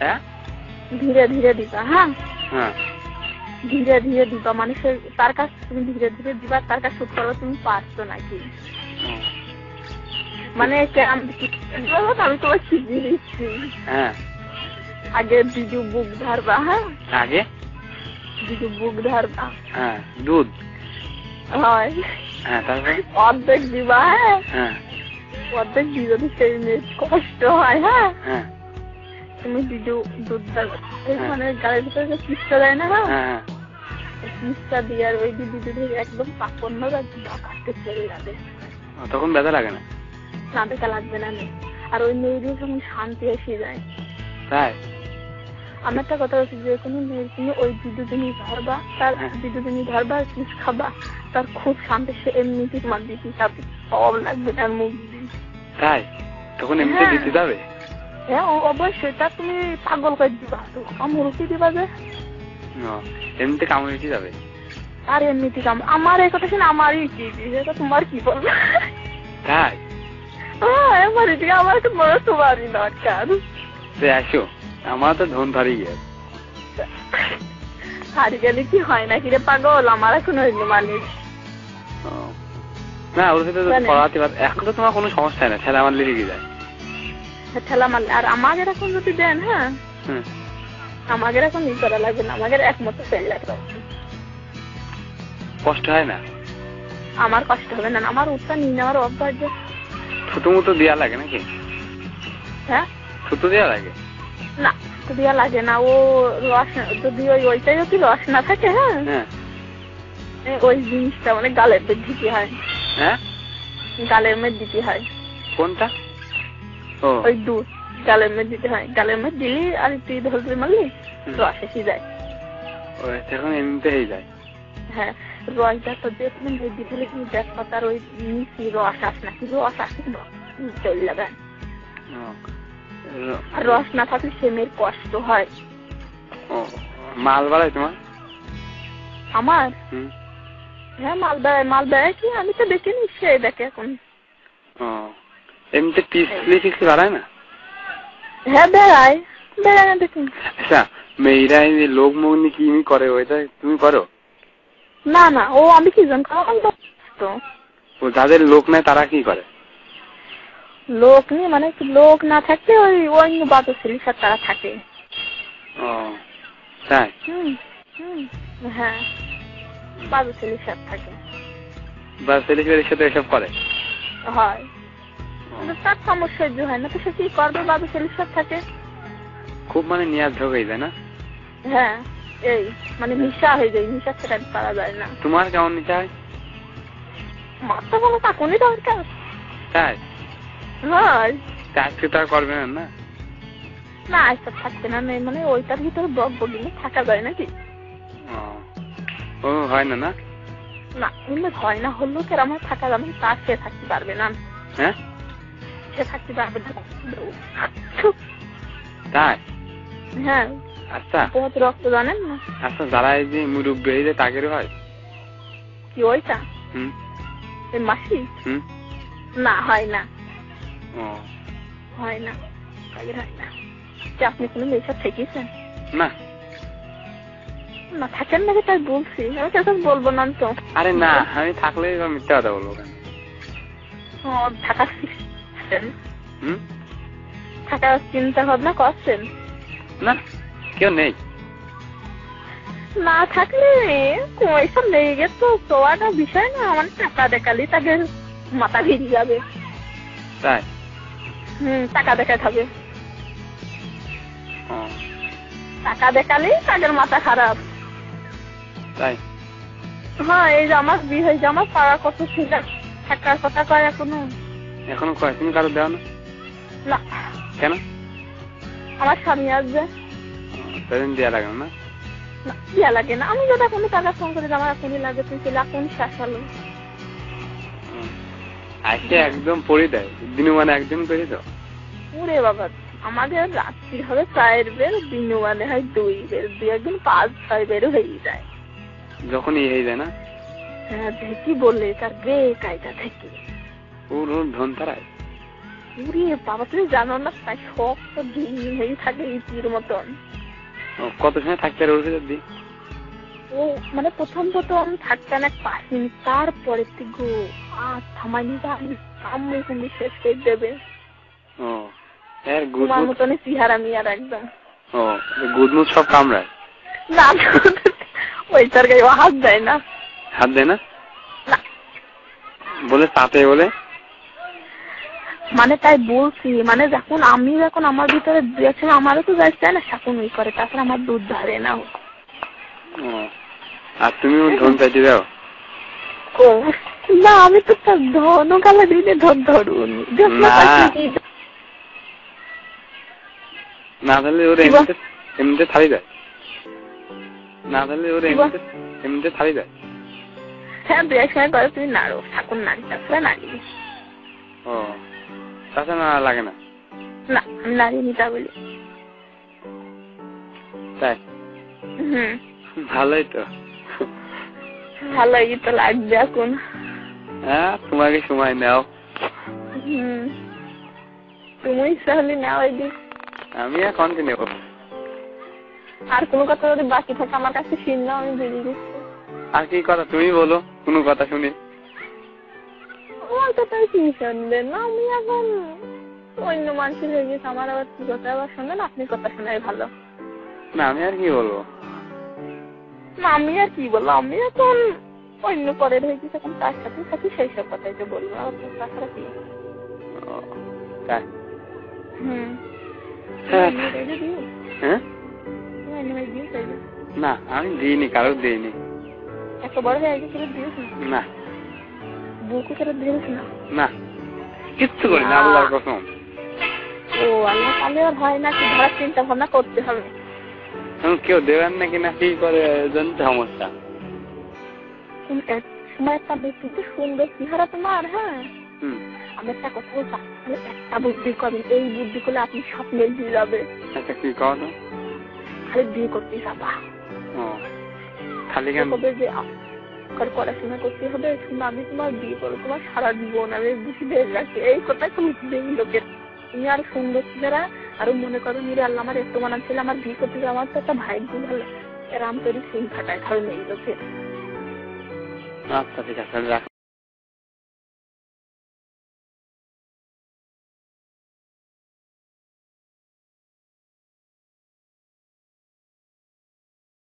হ্যাঁ, ধীরে ধীরে দিবা। হ্যাঁ হ্যাঁ, ধীরে ধীরে দিবা, মানে সে তার কাছে তুমি ধীরে ধীরে দিবা, তার কাছে শুট করো তুমি পারছো নাকি, মানে আমি তোমার শিখিয়ে দিচ্ছি। হ্যাঁ, আগে দিদু বুক ধরবা। হ্যাঁ আগে দিদু বুক ধরবা। হ্যাঁ, দুধ হয়, হ্যাঁ, তারপরে অর্ধেক দিবা। হ্যাঁ হ্যাঁ, অর্ধেক দিয়ে যদি সেই কষ্ট হয়, হ্যাঁ হ্যাঁ, তুমি দিদু দুধ দেবে, মানে গাড়ির ভিতরে যে পিসটা দেয় না, হ্যাঁ, পিসটা দিয়ে আর ওই দিদি দিদি একদম পাপন্ন কাটতে চলে যাবে, তখন ব্যথা লাগে না? না ব্যথা লাগবে না। আর ওই মেয়েদের যখন শান্তি এসে যায়। তাই আমি একটা কথা বলছি, যে কোনো মেয়ের তুমি ওই দিদুদিনী ধরবা, তার দিদুদিনী ধরবা আর পিস খাবা, তার খুব শান্তি, সে এমনিতে তোমার দিদি খাবে, সব লাগবে তার মুখ দিয়ে। তাই তখন এমনিতে দিতে যাবে? হ্যাঁ অবশ্যই, তা তুমি পাগল করে দিবা, তো কামড়ুকি দিবা যে এমনিতে কামড়ে যাবে। আর এমনিতে আমার এই কথা শুনে আমারই কি তোমার কি বলবো। তাই আমার এদিকে আমার তো মনে তোমারই দরকার। আসো, আমার তো ধন হারিয়ে গেছে। হারিয়ে গেলে কি হয় না কিরে পাগল, আমার এখন হইলো মালিক না, ওর সাথে পড়াতে পার। এখন তো তোমার কোনো সমস্যা না, ঠেলা মারলে লেগে যায়। ঠেলা মারলে। আর আমাদের এখন যদি দেন, হ্যাঁ আমাদের এখন ই করা লাগবে না, আমাদের একমতো পেয়ে লাগবে। কষ্ট হয় না? আমার কষ্ট হবে না, আমার উৎসাহ নিয়ে নেওয়ার অভ্যাস। ছোট মতো দেওয়া লাগে নাকি? হ্যাঁ ছোট দেওয়া লাগে না, ছোট দেওয়া লাগে না। ও রস যদি ওইটাই যদি রস না থাকে, হ্যাঁ ওই জিনিসটা মানে গালের মধ্যে দিতে হয়। হ্যাঁ গালের মধ্যে দিতে হয়। কোনটা? ওই দুধ গালের মধ্যে দিতে হয়, গালের মধ্যে দিলি আর তুই ধরতে মারলি রস এসে যায়। এখন এমনিতে হয়ে যায়। হ্যাঁ রসটা তো যে তুমি দিতে হলে তুমি দেখো তার ওই মিশি রস আস নাকি, রস আসে চলে যাবে। আর রস না থাকলে সে মেয়ের কষ্ট হয়। মাল বাড়ায় তোমার? আমার? হ্যাঁ মাল বেড়ায়। মাল বেড়ায় কি আমি তো দেখিনি, সে দেখে এখন। এমনিতে পিস বাড়ায় না? হ্যাঁ বেড়ায়, বেড়ায় না দেখুন। আচ্ছা, মেয়েরা লোক মগ্নি কি করে, ওইটা তুমি করো? না না, ও আমি কি জন তো যাদের লোক নেই তারা কি করে? লোক নেই মানে লোক না থাকলে ওই অন্য বাজার ছেলের সাথে তারা থাকে। তাই? হ্যাঁ বাজার ছেলের সাথে থাকে। বাজার ছেলের সাথে এসব করে? হয়, তার সমস্যা হয় না তো সে কি করবে, বাজার ছেলের সাথে থাকে। খুব মানে নিয়াজ ঝোঁক হয়ে যায় না? হ্যাঁ এই মানে নিশা হয়ে যায়, নিশা ছেড়ে পারা যায় না। তোমার কেমন নিশা হয়? মাত্র কোনো তাকুনি দরকার। তাই? হয় আজকে তো আর করবে না? না আজকে থাকছে না, মানে ওইটার ভিতরে বক বগিলে থাকা যায় নাকি? ও হয় না? না না এমনি হয় না, হলেও কেরম থাকা যাবে, তার সে থাকতে পারবে না। হ্যাঁ সে থাকতে পারবে না। তাই? হ্যাঁ আচ্ছা বহুত রক্ত জানেন না? আচ্ছা, যারা এই যে মুরব্বী হয়ে যায় তাদেরও হয় কি ওইটা? এই মাসি? না হয় না, হয় না, তাদের হয় না। আপনি কোনো মেয়ের সাথে থেকেছেন? না না থাকেন নাকি তাই বলছি, আমি কেন বলবো না তো। আরে না, আমি থাকলে মিথ্যা কথা বলবো কেন? থাকার থাকার চিন্তা ভাবনা করছেন? না, কেউ নেই। না থাকলে এইসব লেগে গেছে তো একটা বিষয় না, আমার টাকা দেখালি তাকে মাথা ভিড়ে যাবে। তাই? টাকা দেখাতে হবে, টাকা দেখালে তাদের মাথা খারাপ। তাই? হ্যাঁ এই যে আমার বিয়ে হয়েছে, আমার পাড়া কত ছিল, থাকার কথা কয় এখনো কয়? তুমি কারো দেও না? না। কেন? আমার স্বামী আসবে, সেদিন দেওয়া লাগে না? দেওয়া লাগে না। আমি যদি এখনই টাকা ফোন করে আমার এখনই লাগে, তুই ছিল এখন শেষ হলো। আজকে একদম পড়ে দেয়, দিনুমানে একদিন করে দাও। ওরে বাবা, আমাদের রাত্রি হবে 4 বের, দিনুমানে হয় 2 বের, 2 5-6 বেরও হয়ে যায় যখন হয়ে যায় না। হ্যাঁ কি বললে তার বে কায়দা থেকে ওর ধন তারায়। পুরি বাবা, তুমি জানো না, তাই সব তো দিন হয়ে থাকে ইতির মতন। কত সময় থাকতে আর ওর ভিতর দিয়ে? ও মানে প্রথম থাকতে না 5 মিনিট, তারপরে গো আর থামাইনি, আম্মু তুমি শেষ করে দেবে। ও এর তোমার মতনই চেহারা মিয়ার একদম। ও গুদমুদ সব কামড়ায় না, ওই তার গায়ে হাত দেয় না। হাত দেয় না বলে তাতে বলে? মানে তাই বলছি, মানে যখন আমার ভিতরে দিয়েছে, আমারও তো যাইছে না, শাকুন ওই করে, তাছাড়া আমার দুধ ধরে না। আর তুমি ধন চাইতে যাও? ও না, আমি তো তার ধন কালা দিনে ধরুন না, তাহলে ওর এমনিতে থালি দেয় না? তাহলে ওর এমনিতে থালি দেয়? হ্যাঁ, দু এক সময় করে তুমি নাড়ো, ঠাকুর নাড়ি, তাছাড়া নাড়ি। ও তাছাড়া না লাগে না? না, আমি নাড়িনি তা বলি। তাই? ভালোই তো। ভালোই তো লাগবে এখন। হ্যাঁ, তোমাকে সময় নাও। তুমি তাহলে নাও এদিক, আমি আর কন্টিনিউ নেব। আর কোনো কথা যদি বাকি থাকে আমার কাছে শুনলাম, আমি বেরিয়ে দিচ্ছি। আর কি কথা তুমি বলো, কোনো কথা শুনি। আমার কথা কি শুনবে না, আমি এখন অন্য মানুষের হয়ে গেছে, আমার আবার কি কথা আবার শোনেন, আপনি কথা শোনাই ভালো। না, আমি আর কি বলবো? না, আমি আর কি বলবো, আমি এখন অন্য পরের হয়ে গেছে, এখন তার সাথে সাথে সেই সব কথাই তো বলবো, আর তাছাড়া কি? তাই? না, আমি দিইনি, কারোর দিইনি। এত বড় হয়ে গেছে দিয়েছ না? বুকু ফেরত দিয়েছ না? না, কিচ্ছু করি না, আল্লাহর কসম। ও আল্লাহ, তাহলে আর হয় না, কি ধরার চিন্তা ভাবনা করতে হবে। কেউ দেবেন নাকি না কি করে জানতে সমস্যা। সময় একটা ব্যক্তি সুন্দর চেহারা তোমার। হ্যাঁ, আমি একটা কথা বলছি, একটা বুদ্ধি করবেন, এই বুদ্ধি করলে আপনি স্বপ্নে দিয়ে যাবে। আচ্ছা, কি করো? খালি বিয়ে করতে যাবা। খালি কেন? যে পড়াশোনা করতে হবে, শুনে আমি তোমার বিয়ে করবো, তোমার সারা জীবন আমি বুঝে রাখি, এই কথা কোনো লোকের। তুমি আর সুন্দর চেহারা, আরো মনে করো নিরে আল্লাহ আমার একটু মানান ছিল, আমার বিয়ে করতে যাওয়া, আমার তো একটা ভাগ্য ভালো, এরাম তৈরি সিং ফাটায় খাবে এই লোকের। আচ্ছা, ঠিক আছে।